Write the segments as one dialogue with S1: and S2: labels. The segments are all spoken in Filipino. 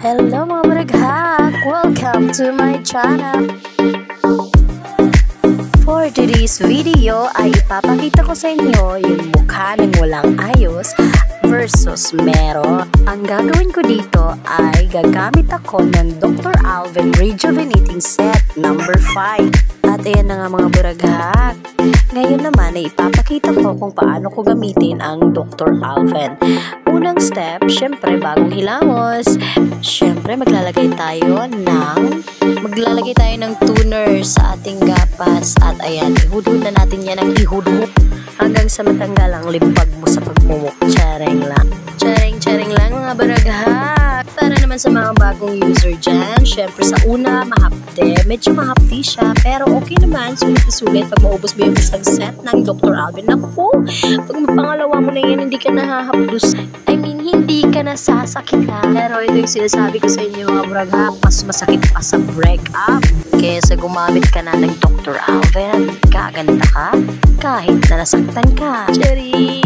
S1: Hello mga baraghak! Welcome to my channel! For today's video ay ipapakita ko sa inyo yung mukha ng walang ayos versus meron. Ang gagawin ko dito ay gagamit ako ng Dr. Alven Rejuvenating Set number 5. At ayan na nga mga baraghak. Ngayon naman ay ipapakita ko kung paano ko gamitin ang Dr. Alven. Unang step, syempre bagong hilamos. Syempre maglalagay tayo ng toner sa ating gapas. At ayan, ihudhud na natin yan ng ihudhud hanggang sa matanggal ang limbag mo sa pagmumuk. Charing lang. Charing lang mga baraghak. Para naman sa mga bagong user dyan, syempre sa una, mahapde. Medyo mahapdi siya, pero okay naman. Sulit pag maubos mo yung isang set ng Dr. Alven. Naku, pag mapangalawa mo na yan, hindi ka nahahapdos. I mean, hindi ka nasasakitan. Pero ito yung sinasabi ko sa inyo mga baraghak, mas masakit pa sa break-up. Kesa gumamit ka na ng Dr. Alven, gaganda ka kahit na nasaktan ka. Cherry!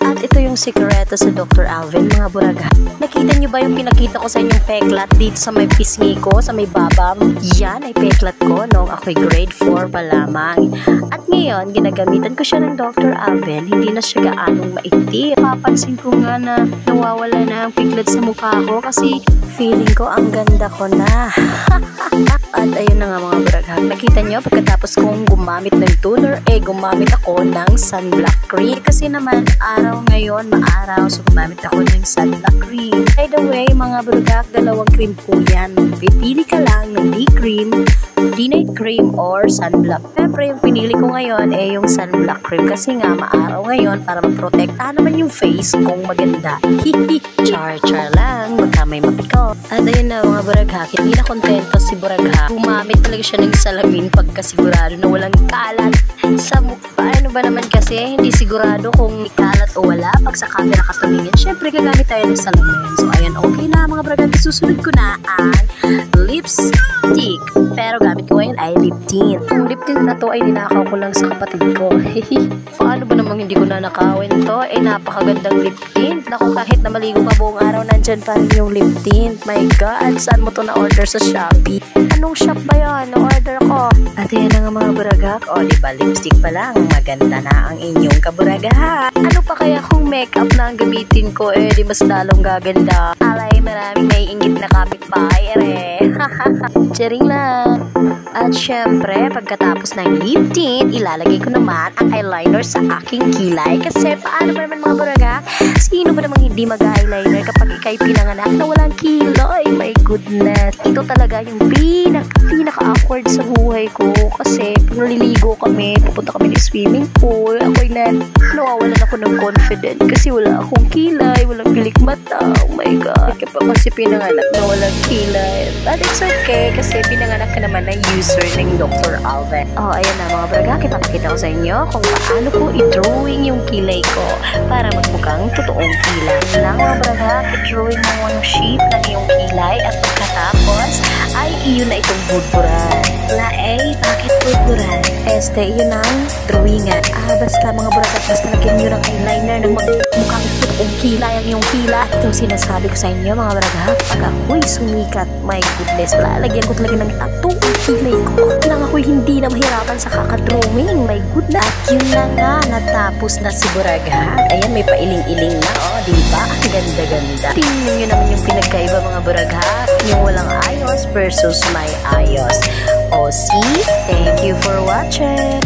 S1: At ito yung sikreto sa Dr. Alven mga baraghak. Nakita nyo ba yung pinakita ko sa inyong peklat dito sa may pisngi ko, sa may babam? Yan ay peklat ko noong ako'y grade 4 pa lamang. At ngayon, ginagamitan ko siya ng Dr. Alven, hindi na siya gaanong maitim. Papansin ko nga na nawawala na ang piglet sa mukha ko kasi feeling ko ang ganda ko na. At ayun na nga mga baraghak, nakita nyo pagkatapos kong gumamit ng toner, gumamit ako ng sunblock cream. Kasi naman araw ngayon, maaraw, so gumamit ako ng sunblock cream. By the way mga baraghak, dalawang cream po yan. Pipili ka lang ng day cream, day-night cream, or sunblock. Siyempre yung pinili ko ngayon yung sunblock cream kasi nga maaraw ngayon para maprotektahan naman yung face kung maganda. Hihi, char lang, baka may mapiko. At ayun na mga baraghak, hindi na kontento si baraghak. Gumamit talaga siya ng salamin pagkasigurado na walang kalat sa mukha. Ano ba naman kasi, hindi sigurado kung kalat o wala pag sa camera ka tumingin. Siyempre gagamit tayo ng salamin. So ayan, okay na mga baraghak, susunod ko na ang lipstick. Pero gamit ko ngayon ay lip tint. Yung lip tint na to ay ninakaw ko lang sa kapatid ko. Paano ba namang hindi ko na nakawin to? Napakagandang lip tint. Naku, kahit na maligo ka buong araw, nandyan pa rin yung lip tint. My God, saan mo to na-order sa Shopee? Anong shop ba yun? Na-order ko. At yan na nga mga baraghak. O diba, lipstick pa lang. Maganda na ang inyong kabaragahan. Ano pa kaya kung makeup na ang gamitin ko? Di mas lalong gaganda. Alay, maraming may inggit na kapitbahay. Charing lang. At syempre, pagkatapos ng lip tint, ilalagay ko naman ang eyeliner sa aking kilay. Kasi paano ba naman mga baraghak? Sino ba namang hindi mag-eyeliner kapag ikay pinanganak na walang kilay? My goodness. Ito talaga yung pinaka-awkward sa buhay ko. Kasi pag naliligo kami, pupunta kami ng swimming pool, nawawalan ako ng confident kasi wala akong kilay, walang pilik mata. Oh my God. Kapag kasi pinanganak na walang kilay. But it's okay kasi pinanganak ka naman ng user ng Dr. Alven. Ayan na mga baraghak, ipapakita ko sa inyo kung paano ko i-drawing yung kilay ko para magmukhang totoong kilay. Na mga baraghak, i-drawing mo yung shape ng iyong kilay at pagkatapos ay iyon na itong budburan. Bakit budburan? Yun ang drawingan. Basta mga baraghak, basta lagyan nyo ng eyeliner ng mukhang totoong kilay ang iyong kilay. Itong sinasabi ko sa inyo mga baraghak, pag ako'y sumikat, my goodness, lalagyan ko talaga ng tattoo ang kilay ko. Nang ako'y hindi na mahirapan sa kakadrawing, my goodness. At yun na nga, natapos na si baraghak. Ayan, may pailing-iling na, diba? Ang ganda-ganda. Tingnan nyo naman yung pinagkaiba mga baraghak, yung walang ayos versus may ayos. See? Thank you for watching.